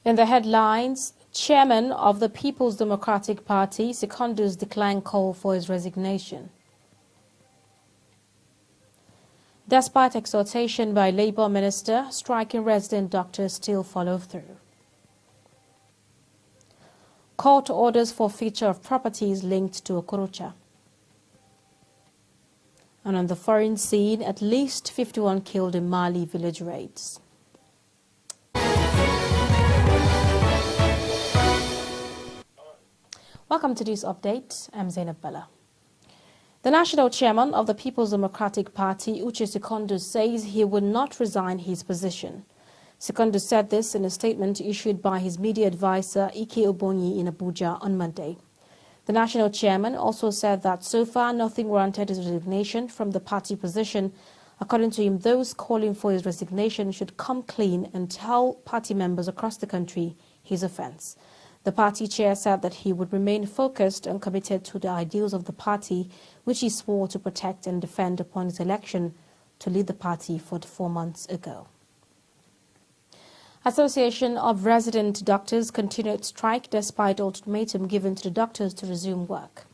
In the headlines, Chairman of the People's Democratic Party, Secondus, declined call for his resignation. Despite exhortation by Labour Minister, striking resident doctors still follow through. Court orders forfeiture of properties linked to Okorocha. And on the foreign scene, at least 51 killed in Mali village raids. Welcome to this update. I'm Zainab Bala. The national chairman of the People's Democratic Party, Uche Secondus, says he will not resign his position. Secondus said this in a statement issued by his media advisor, Ike Obonyi, in Abuja on Monday. The national chairman also said that so far nothing warranted his resignation from the party position. According to him, those calling for his resignation should come clean and tell party members across the country his offence. The party chair said that he would remain focused and committed to the ideals of the party, which he swore to protect and defend upon his election to lead the party 44 months ago. Association of Resident Doctors continued strike despite ultimatum given to the doctors to resume work.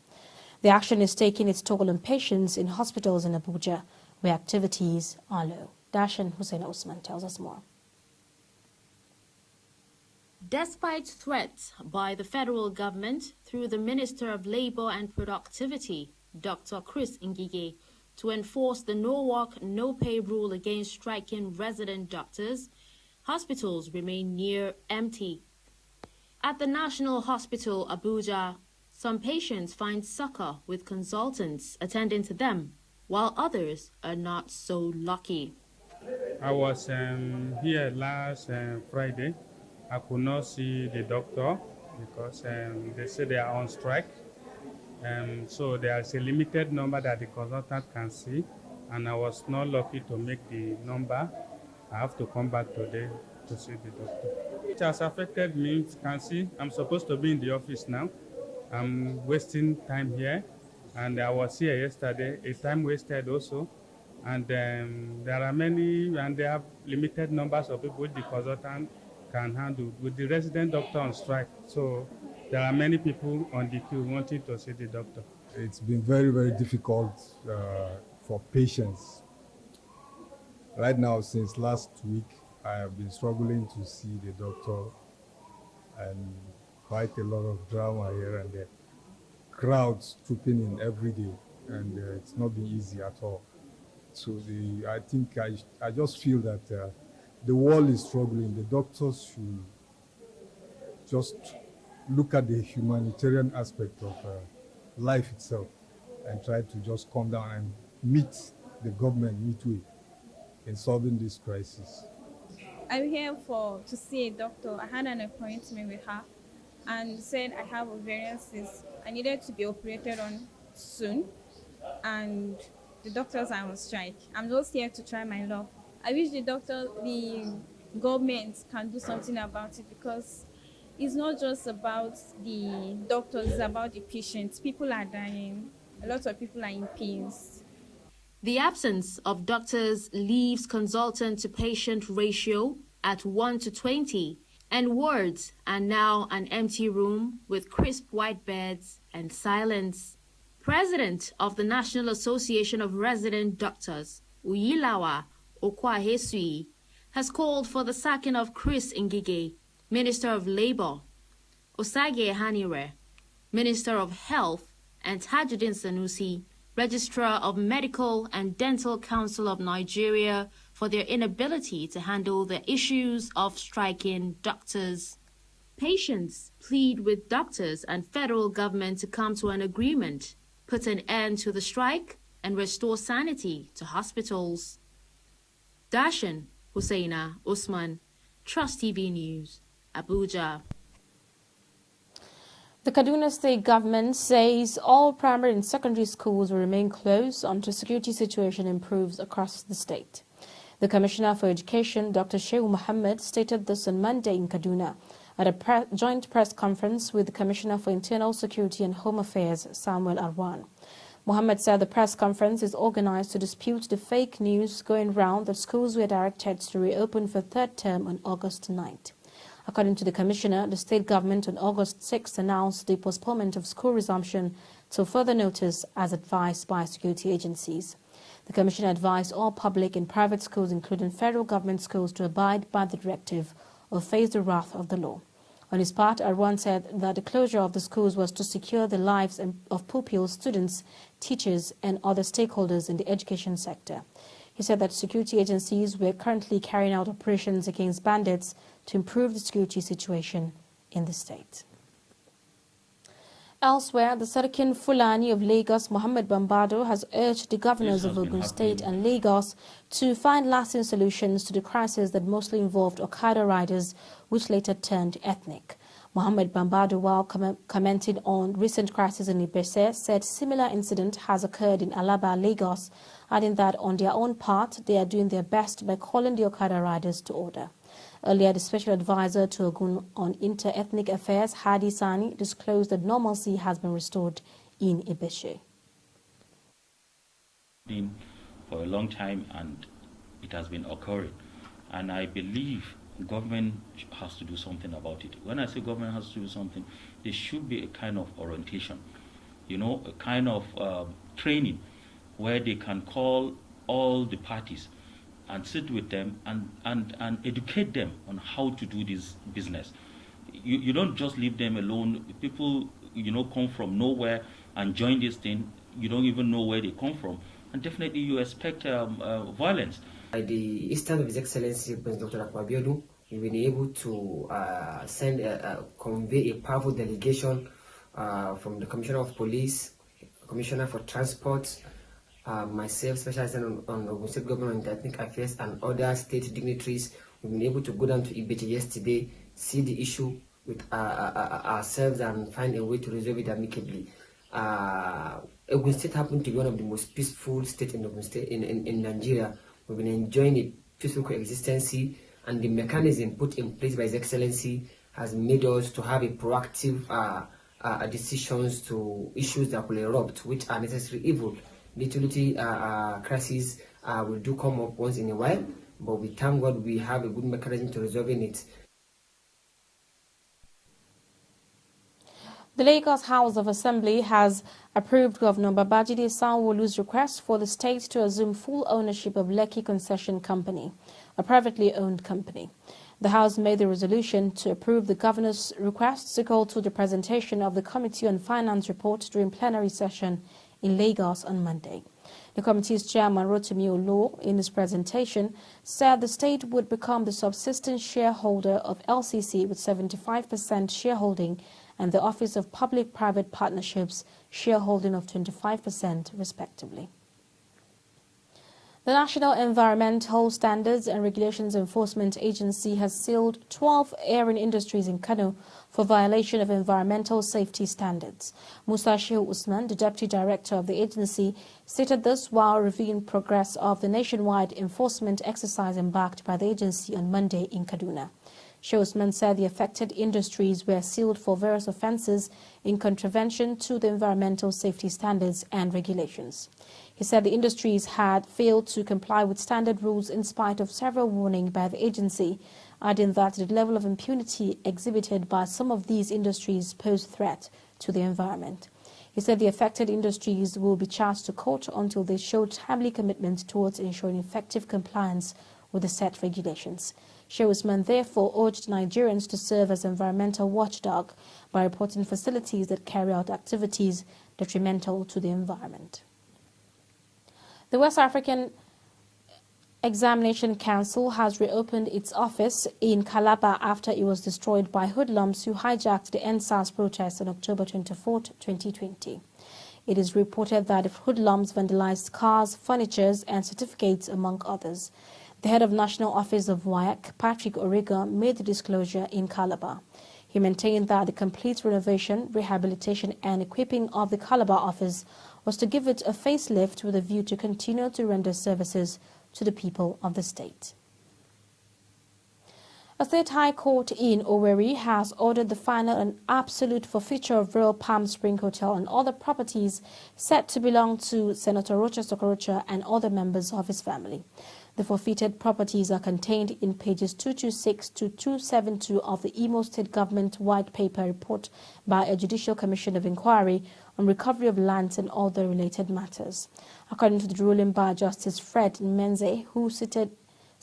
The action is taking its toll on patients in hospitals in Abuja, where activities are low. Dashan Hussein Osman tells us more. Despite threats by the federal government through the Minister of Labour and Productivity, Dr. Chris Ngige, to enforce the no-work, no-pay rule against striking resident doctors, hospitals remain near empty. At the National Hospital, Abuja, some patients find succor with consultants attending to them, while others are not so lucky. I was here last Friday. I could not see the doctor because they say they are on strike. So there's a limited number that the consultant can see, and I was not lucky to make the number. I have to come back today to see the doctor. It has affected me. You can see I'm supposed to be in the office now. I'm wasting time here, and I was here yesterday. A time wasted also. And there are many, and they have limited numbers of people the consultant can handle with the resident doctor on strike. So there are many people on the queue wanting to see the doctor. It's been very, very difficult for patients. Right now, since last week, I have been struggling to see the doctor, and quite a lot of drama here and there. Crowds trooping in every day, and it's not been easy at all. So I think I just feel that the world is struggling. The doctors should just look at the humanitarian aspect of life itself and try to just come down and meet the government midway in solving this crisis. I'm here to see a doctor. I had an appointment with her and said I have ovarian cysts. I needed to be operated on soon, and the doctors are on strike. I'm just here to try my luck. I wish the government can do something about it, because it's not just about the doctors, it's about the patients. People are dying. A lot of people are in pains. The absence of doctors leaves consultant to patient ratio at 1 to 20, and wards are now an empty room with crisp white beds and silence. President of the National Association of Resident Doctors, Uyilawa Okwahesui, has called for the sacking of Chris Ngige, Minister of Labour, Osage Hanire, Minister of Health, and Tajuddin Sanusi, Registrar of Medical and Dental Council of Nigeria, for their inability to handle the issues of striking doctors. Patients plead with doctors and federal government to come to an agreement, put an end to the strike, and restore sanity to hospitals. Dashan Husseina Usman, Trust TV News, Abuja. The Kaduna State government says all primary and secondary schools will remain closed until security situation improves across the state. The Commissioner for Education, Dr. Shehu Mohammed, stated this on Monday in Kaduna at a joint press conference with the Commissioner for Internal Security and Home Affairs, Samuel Arwan. Mohammed said the press conference is organized to dispute the fake news going round that schools were directed to reopen for third term on August 9th. According to the Commissioner, the state government on August 6 announced the postponement of school resumption till further notice as advised by security agencies. The Commissioner advised all public and private schools, including federal government schools, to abide by the directive or face the wrath of the law. On his part, Arwan said that the closure of the schools was to secure the lives of pupils, students, teachers and other stakeholders in the education sector. He said that security agencies were currently carrying out operations against bandits to improve the security situation in the state. Elsewhere, the Sarkin Fulani of Lagos, Mohammed Bambado, has urged the governors of Ogun State and Lagos to find lasting solutions to the crisis that mostly involved Okada riders, which later turned ethnic. Mohammed Bambado, while commenting on recent crisis in Ibese, said similar incident has occurred in Calabar, Lagos, adding that on their own part, they are doing their best by calling the Okada riders to order. Earlier, the Special Advisor to Ogun on Inter-Ethnic Affairs, Hadi Sani, disclosed that normalcy has been restored in Ibeshe. For a long time, and it has been occurring. And I believe government has to do something about it. When I say government has to do something, there should be a kind of orientation, a kind of training where they can call all the parties and sit with them and educate them on how to do this business. You don't just leave them alone. People, come from nowhere and join this thing. You don't even know where they come from. And definitely you expect violence. By the instance of His Excellency President Dr. Akwabiodun, we've been able to convey a powerful delegation from the Commissioner of Police, Commissioner for Transport, myself, specializing on Ogun State Government on Ethnic Affairs, and other state dignitaries. We've been able to go down to Ibeche yesterday, see the issue with ourselves and find a way to resolve it amicably. Ogun State happened to be one of the most peaceful states in Ogun State in Nigeria. We've been enjoying a peaceful coexistence, and the mechanism put in place by His Excellency has made us to have a proactive decisions to issues that will erupt, which are necessary evil. Little crises will do come up once in a while, but we thank God we have a good mechanism to resolving it. The Lagos House of Assembly has approved Governor Babajide Sanwo-Olu's request for the state to assume full ownership of Lekki Concession Company, a privately owned company. The House made the resolution to approve the governor's request equal to the presentation of the Committee on Finance report during plenary session in Lagos on Monday. The committee's chairman, Rotimi Olo, in his presentation, said the state would become the subsistent shareholder of LCC with 75% shareholding and the Office of Public-Private Partnerships shareholding of 25% respectively. The National Environmental Standards and Regulations Enforcement Agency has sealed 12 airing industries in Kano for violation of environmental safety standards. Musa Shehu Usman, the Deputy Director of the agency, stated this while reviewing progress of the nationwide enforcement exercise embarked by the agency on Monday in Kaduna. Shehu Usman said the affected industries were sealed for various offences in contravention to the environmental safety standards and regulations. He said the industries had failed to comply with standard rules in spite of several warnings by the agency, adding that the level of impunity exhibited by some of these industries posed threat to the environment. He said the affected industries will be charged to court until they show timely commitment towards ensuring effective compliance with the set regulations. Shehu Usman therefore urged Nigerians to serve as environmental watchdog by reporting facilities that carry out activities detrimental to the environment. The West African Examination Council has reopened its office in Calabar after it was destroyed by hoodlums who hijacked the ENDSARS protest on October 24, 2020. It is reported that the hoodlums vandalized cars, furniture, and certificates, among others. The head of National Office of WAEC, Patrick Orega, made the disclosure in Calabar. He maintained that the complete renovation, rehabilitation, and equipping of the Calabar office was to give it a facelift with a view to continue to render services to the people of the state. A state high court in Owerri has ordered the final and absolute forfeiture of Royal Palm Spring Hotel and other properties said to belong to Senator Rochester Okorocha and other members of his family. The forfeited properties are contained in pages 226 to 272 of the Imo State Government White Paper report by a Judicial Commission of Inquiry on recovery of lands and other related matters. According to the ruling by Justice Fred Menze, who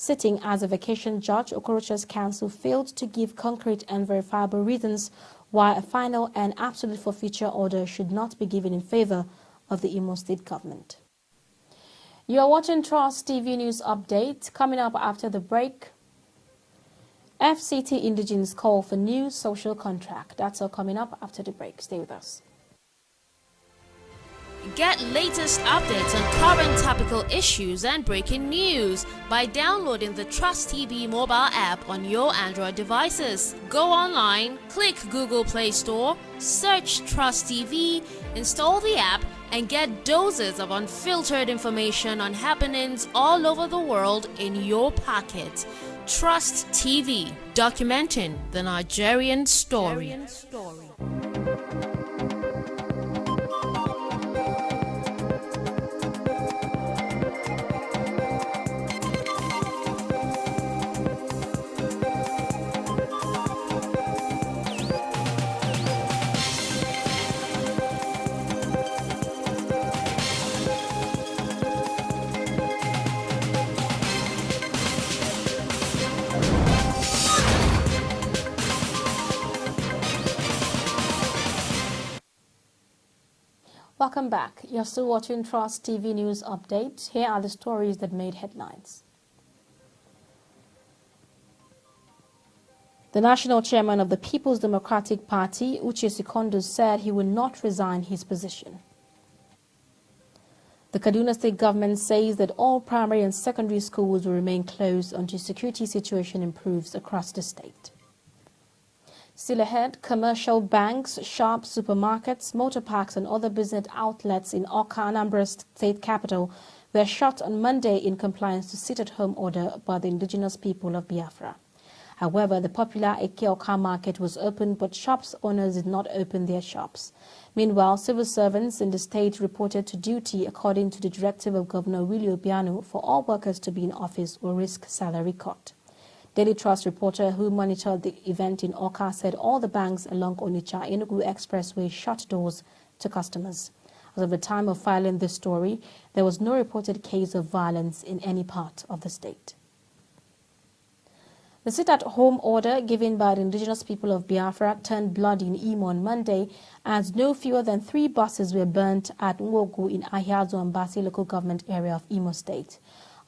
sitting as a vacation judge, Okorocha's counsel failed to give concrete and verifiable reasons why a final and absolute forfeiture order should not be given in favor of the Imo State government. You are watching Trust TV News Update. Coming up after the break, FCT Indigenes call for new social contract. That's all coming up after the break. Stay with us. Get latest updates on current topical issues and breaking news by downloading the Trust TV mobile app on your Android devices. Go online, click Google Play Store, search Trust TV, install the app, and get doses of unfiltered information on happenings all over the world in your pocket. Trust TV, documenting the Nigerian story. Welcome back. You're still watching Trust TV News Update. Here are the stories that made headlines. The national chairman of the People's Democratic Party, Uche Secondus, said he will not resign his position. The Kaduna State government says that all primary and secondary schools will remain closed until security situation improves across the state. Still ahead, commercial banks, shops, supermarkets, motor parks and other business outlets in Awka, Anambra State capital were shut on Monday in compliance to sit-at-home order by the indigenous people of Biafra. However, the popular Eke market was open, but shops owners did not open their shops. Meanwhile, civil servants in the state reported to duty according to the directive of Governor Willie Obiano for all workers to be in office or risk salary cut. Daily Trust reporter who monitored the event in Awka said all the banks along Onitsha-Enugu Expressway shut doors to customers. As of the time of filing this story, there was no reported case of violence in any part of the state. The sit-at-home order given by the indigenous people of Biafra turned bloody in Imo on Monday as no fewer than 3 buses were burnt at Nwogu in Ahiazo and Basi local government area of Imo State.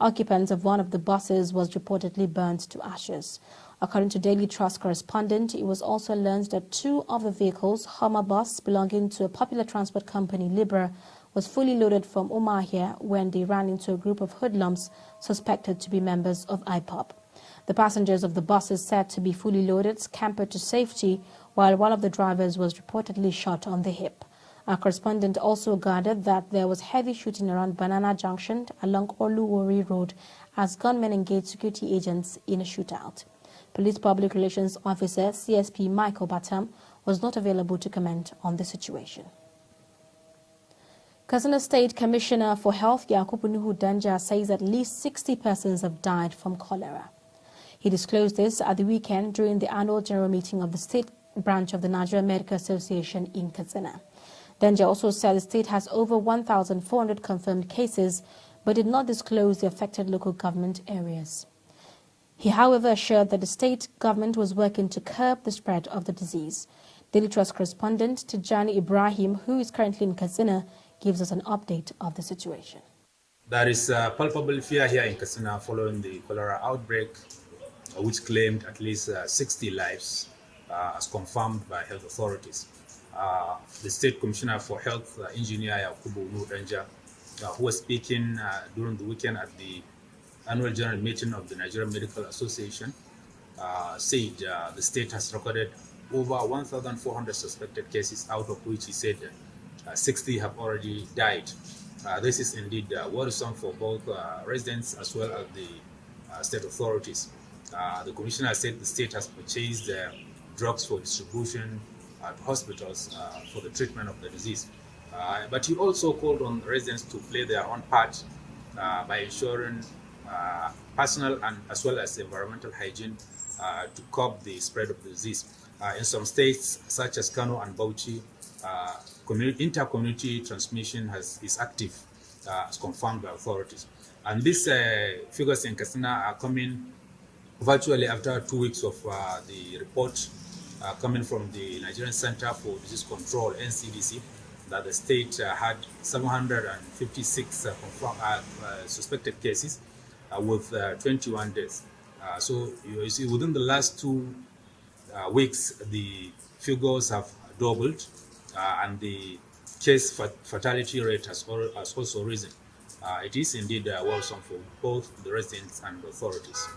Occupants of one of the buses was reportedly burnt to ashes. According to Daily Trust correspondent, it was also learned that 2 of the vehicles, Hummer bus belonging to a popular transport company, Libra, was fully loaded from Umahia when they ran into a group of hoodlums suspected to be members of IPOP. The passengers of the buses said to be fully loaded scampered to safety, while one of the drivers was reportedly shot on the hip. Our correspondent also gathered that there was heavy shooting around Banana Junction along Oluwori Road as gunmen engaged security agents in a shootout. Police Public Relations Officer CSP Michael Batam was not available to comment on the situation. Katsina State Commissioner for Health Yakubu Nuhu Danja says at least 60 persons have died from cholera. He disclosed this at the weekend during the annual general meeting of the state branch of the Nigerian Medical Association in Katsina. Danja also said the state has over 1,400 confirmed cases, but did not disclose the affected local government areas. He, however, assured that the state government was working to curb the spread of the disease. Daily Trust correspondent Tijani Ibrahim, who is currently in Katsina, gives us an update of the situation. There is palpable fear here in Katsina following the cholera outbreak, which claimed at least 60 lives, as confirmed by health authorities. The State Commissioner for Health, Engineer Yakubu Nuhu, who was speaking during the weekend at the annual general meeting of the Nigerian Medical Association, said the state has recorded over 1,400 suspected cases, out of which he said 60 have already died. This is indeed worrisome for both residents as well as the state authorities. The commissioner said the state has purchased drugs for distribution to hospitals for the treatment of the disease. But he also called on residents to play their own part by ensuring personal and as well as environmental hygiene to curb the spread of the disease. In some states, such as Kano and Bauchi, inter-community transmission is active, as confirmed by authorities. And these figures in Katsina are coming virtually after 2 weeks of the report coming from the Nigerian Center for Disease Control, NCDC, that the state had 756 suspected cases with 21 deaths. So you see, within the last 2 weeks, the figures have doubled, and the case fatality rate has also risen. It is indeed worrisome for both the residents and the authorities.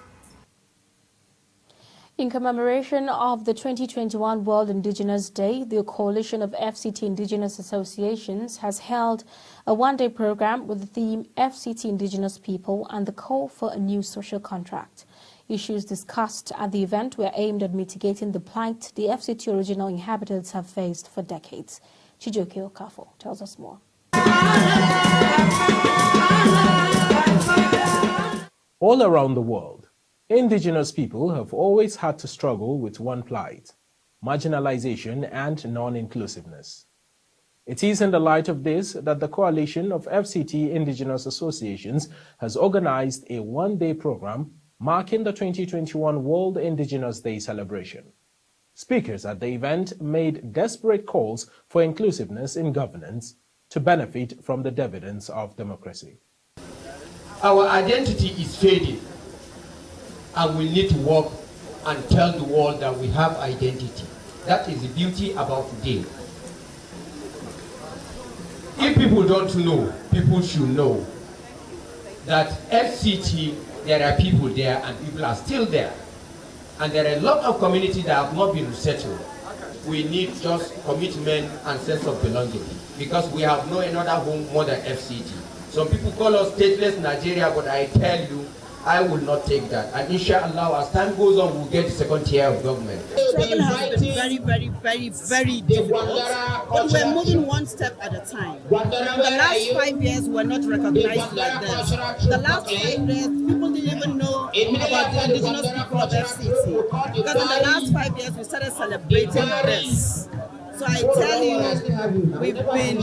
In commemoration of the 2021 World Indigenous Day, the Coalition of FCT Indigenous Associations has held a one-day program with the theme FCT Indigenous People and the call for a new social contract. Issues discussed at the event were aimed at mitigating the plight the FCT original inhabitants have faced for decades. Chijoke Okafo tells us more. All around the world, indigenous people have always had to struggle with one plight: marginalization and non-inclusiveness. It is in the light of this that the Coalition of FCT Indigenous Associations has organized a one-day program marking the 2021 World Indigenous Day celebration. Speakers at the event made desperate calls for inclusiveness in governance to benefit from the dividends of democracy. Our identity is fading, and we need to work and tell the world that we have identity. That is the beauty about today. If people don't know, people should know that FCT, there are people there and people are still there. And there are a lot of communities that have not been resettled. We need just commitment and sense of belonging, because we have no another home more than FCT. Some people call us stateless Nigeria, but I tell you, I will not take that. And inshallah, as time goes on, we'll get the second tier of government. The struggle has been very difficult, but we're moving one step at a time. The last 5 years were not recognized like this. The last 5 years, people didn't even know about the indigenous people of FCT. Because in the last 5 years, we started celebrating this. So I tell you, we've been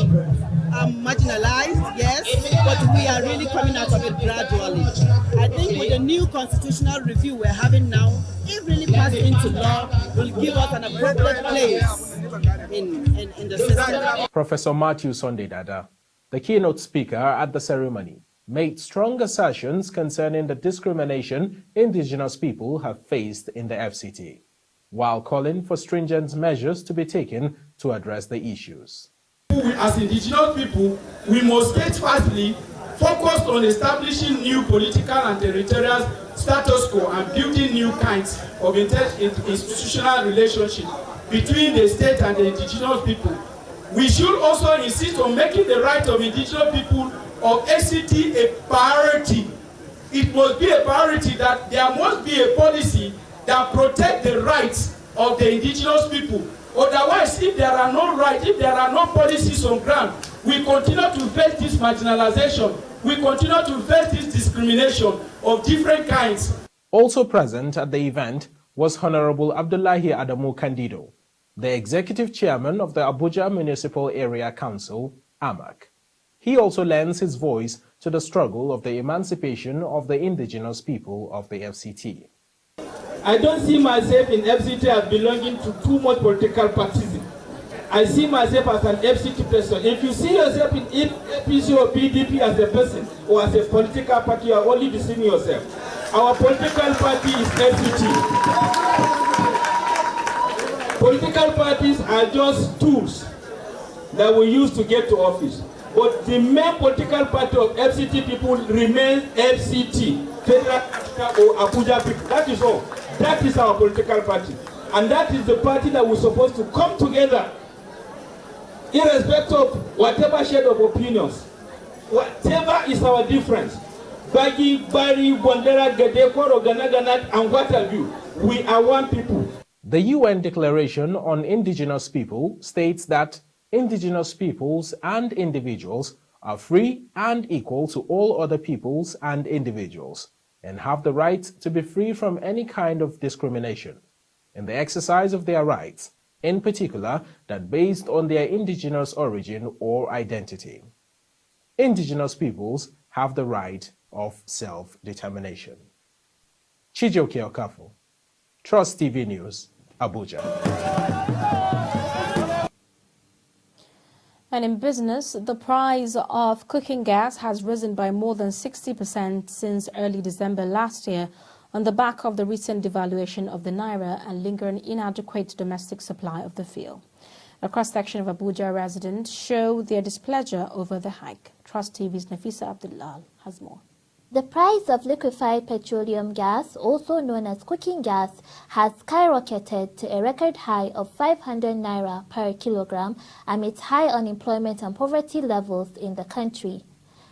marginalized, yes, but we are really coming out of it gradually. I think with the new constitutional review we're having now, if really passed into law, will give us an appropriate place in the system. Professor Matthew Sunday Dada, the keynote speaker at the ceremony, made strong assertions concerning the discrimination indigenous people have faced in the FCT, while calling for stringent measures to be taken to address the issues. As indigenous people, we must steadfastly focus on establishing new political and territorial status quo and building new kinds of institutional relationships between the state and the indigenous people. We should also insist on making the right of indigenous people of FCT a priority. It must be a priority that there must be a policy that protects the rights of the indigenous people. Otherwise, if there are no rights, if there are no policies on ground, we continue to face this marginalization. We continue to face this discrimination of different kinds. Also present at the event was Honorable Abdullahi Adamu Candido, the Executive Chairman of the Abuja Municipal Area Council, AMAC. He also lends his voice to the struggle of the emancipation of the indigenous people of the FCT. I don't see myself in FCT as belonging to too much political parties. I see myself as an FCT person. If you see yourself in APC or PDP as a person or as a political party, you are only deceiving yourself. Our political party is FCT. Political parties are just tools that we use to get to office. But the main political party of FCT people remains FCT, Federal or Abuja people. That is all. That is our political party. And that is the party that we're supposed to come together, irrespective of whatever shade of opinions, whatever is our difference. Bagi, Bari, Wandera, Gade, Koro, Ganaganat, and what have you. We are one people. The UN Declaration on Indigenous People states that indigenous peoples and individuals are free and equal to all other peoples and individuals and have the right to be free from any kind of discrimination in the exercise of their rights, in particular that based on their indigenous origin or identity. Indigenous peoples have the right of self-determination. Chijioke Okafor, Trust TV News, Abuja. And in business, the price of cooking gas has risen by more than 60% since early December last year on the back of the recent devaluation of the naira and lingering inadequate domestic supply of the fuel. A cross-section of Abuja residents show their displeasure over the hike. Trust TV's Nafisa Abdullah has more. The price of liquefied petroleum gas, also known as cooking gas, has skyrocketed to a record high of 500 naira per kilogram amid high unemployment and poverty levels in the country.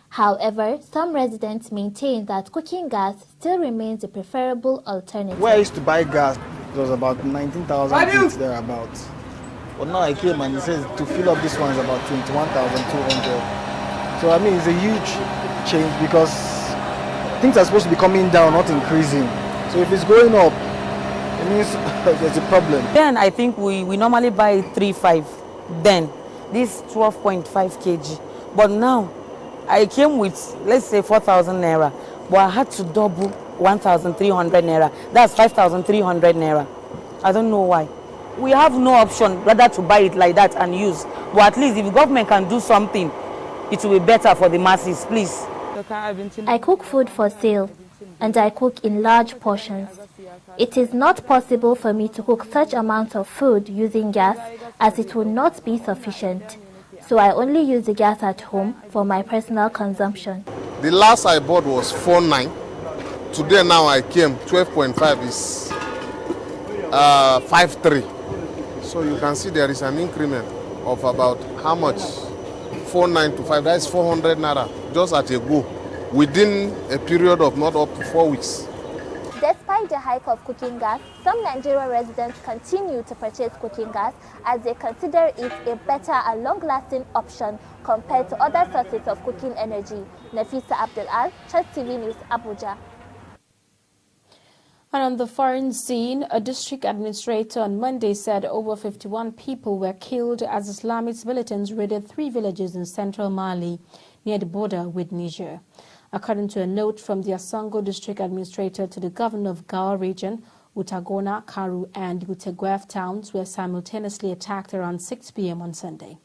However, some residents maintain that cooking gas still remains a preferable alternative. Where I used to buy gas, it was about 19,000 thereabouts. But now I came and it says to fill up this one is about 21,200. So I mean, it's a huge change because things are supposed to be coming down, not increasing. So if it's going up, it means there's a problem. Then I think we normally buy 3.5. Then this 12.5 kg. But now I came with, let's say, 4,000 naira, but I had to double 1,300 naira. That's 5,300 naira. I don't know why. We have no option rather to buy it like that and use. But at least if the government can do something, it will be better for the masses, please. I cook food for sale, and I cook in large portions. It is not possible for me to cook such amounts of food using gas as it would not be sufficient. So I only use the gas at home for my personal consumption. The last I bought was 4.9. Today now I came, 12.5 is 5.3. So you can see there is an increment of about how much? 4.9 to 5, that is 400 naira just at a go within a period of not up to 4 weeks. Despite the hike of cooking gas, some Nigerian residents continue to purchase cooking gas as they consider it a better and long-lasting option compared to other sources of cooking energy. Nafisa Abdullah, Trust TV News, Abuja. And on the foreign scene, a district administrator on Monday said over 51 people were killed as Islamist militants raided 3 villages in central Mali near the border with Niger. According to a note from the Asango district administrator to the governor of Gao region, Utagona, Karu and Uteguef towns were simultaneously attacked around 6 p.m. on Sunday.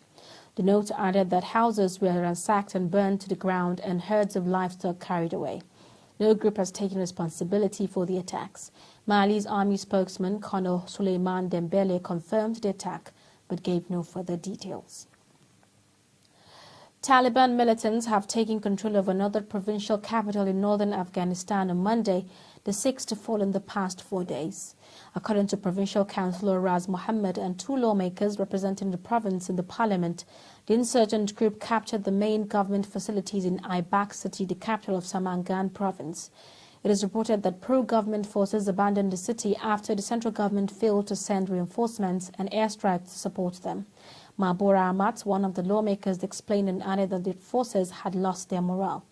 The note added that houses were ransacked and burned to the ground and herds of livestock carried away. No group has taken responsibility for the attacks. Mali's army spokesman, Kano Suleiman Dembele, confirmed the attack but gave no further details. Taliban militants have taken control of another provincial capital in northern Afghanistan on Monday, the 6th to fall in the past 4 days. According to Provincial Councillor Raz Mohammed and 2 lawmakers representing the province in the parliament, the insurgent group captured the main government facilities in Aibak city, the capital of Samangan province. It is reported that pro-government forces abandoned the city after the central government failed to send reinforcements and airstrikes to support them. Mabora Amat, one of the lawmakers, explained and added that the forces had lost their morale.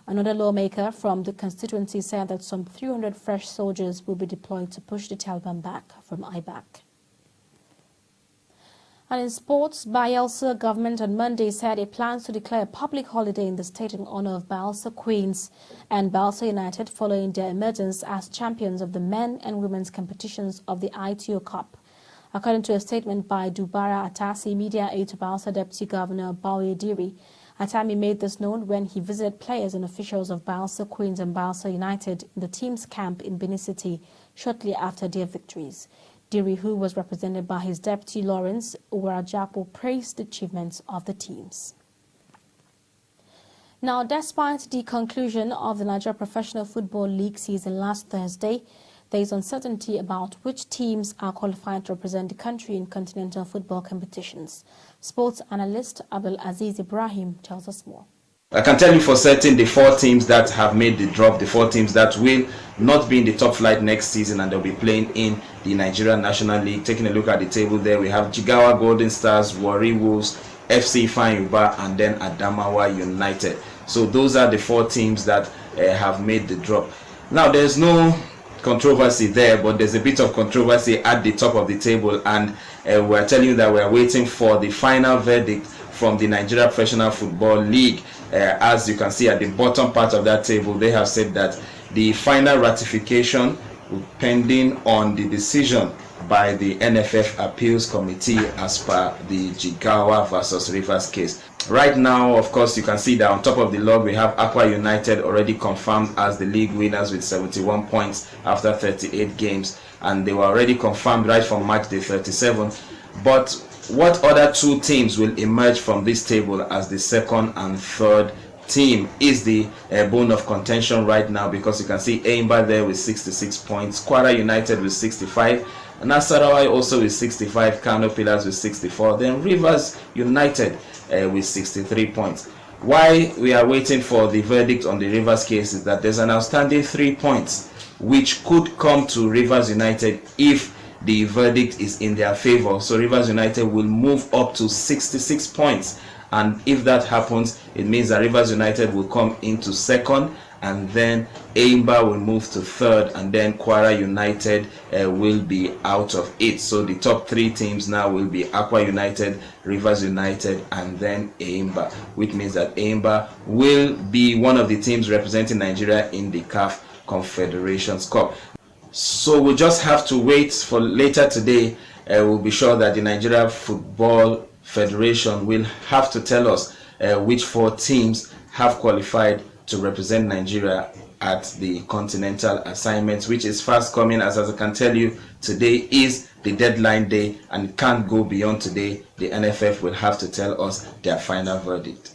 Another lawmaker from the constituency said that some 300 fresh soldiers will be deployed to push the Taliban back from Aibak. And in sports, Bayelsa government on Monday said it plans to declare a public holiday in the state in honor of Bayelsa Queens and Bayelsa United following their emergence as champions of the men and women's competitions of the AITEO Cup. According to a statement by Dubara Atasi, media aide to Bayelsa Deputy Governor Bawe Diri, Atami made this known when he visited players and officials of Bayelsa Queens and Bayelsa United in the team's camp in Benin City shortly after their victories. Diri, who was represented by his deputy Lawrence Uwarajapo, praised the achievements of the teams. Now, despite the conclusion of the Nigeria Professional Football League season last Thursday, there is uncertainty about which teams are qualified to represent the country in continental football competitions. Sports analyst Abdul Aziz Ibrahim tells us more. I can tell you for certain the 4 teams that have made the drop, the 4 teams that will not be in the top flight next season, and they'll be playing in the Nigerian National League. Taking a look at the table there, we have Jigawa Golden Stars, Warri Wolves, FC Ifeanyi and then Adamawa United. So those are the 4 teams that have made the drop. Now there's no controversy there, but there's a bit of controversy at the top of the table, and we're telling you that we're waiting for the final verdict from the Nigeria Professional Football League. As you can see at the bottom part of that table, they have said that the final ratification pending on the decision by the NFF Appeals Committee as per the Jigawa versus Rivers case. Right now, of course, you can see that on top of the log we have Akwa United already confirmed as the league winners with 71 points after 38 games, and they were already confirmed right from match day 37. But what other 2 teams will emerge from this table as the second and third team is the bone of contention right now, because you can see Eimba there with 66 points, Kwara United with 65, Nasarawa also with 65, Kano Pillars with 64, then Rivers United with 63 points. Why we are waiting for the verdict on the Rivers case is that there's an outstanding 3 points which could come to Rivers United if the verdict is in their favor. So Rivers United will move up to 66 points, and if that happens, it means that Rivers United will come into second, and then Eimba will move to third, and then Kwara United will be out of it. So the top 3 teams now will be Akwa United, Rivers United, and then Eimba, which means that Eimba will be one of the teams representing Nigeria in the CAF Confederations Cup. So we'll just have to wait for later today. We'll be sure that the Nigeria Football Federation will have to tell us which 4 teams have qualified to represent Nigeria at the continental assignments, which is fast coming. As I can tell you, today is the deadline day and it can't go beyond today. The NFF will have to tell us their final verdict.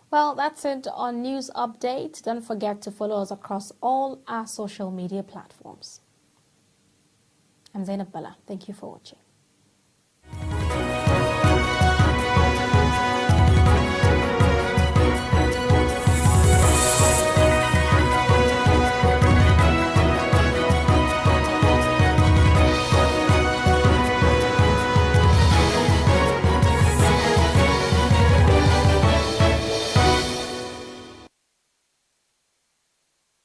Well, that's it on News Update. Don't forget to follow us across all our social media platforms. I'm Zainab Bala. Thank you for watching.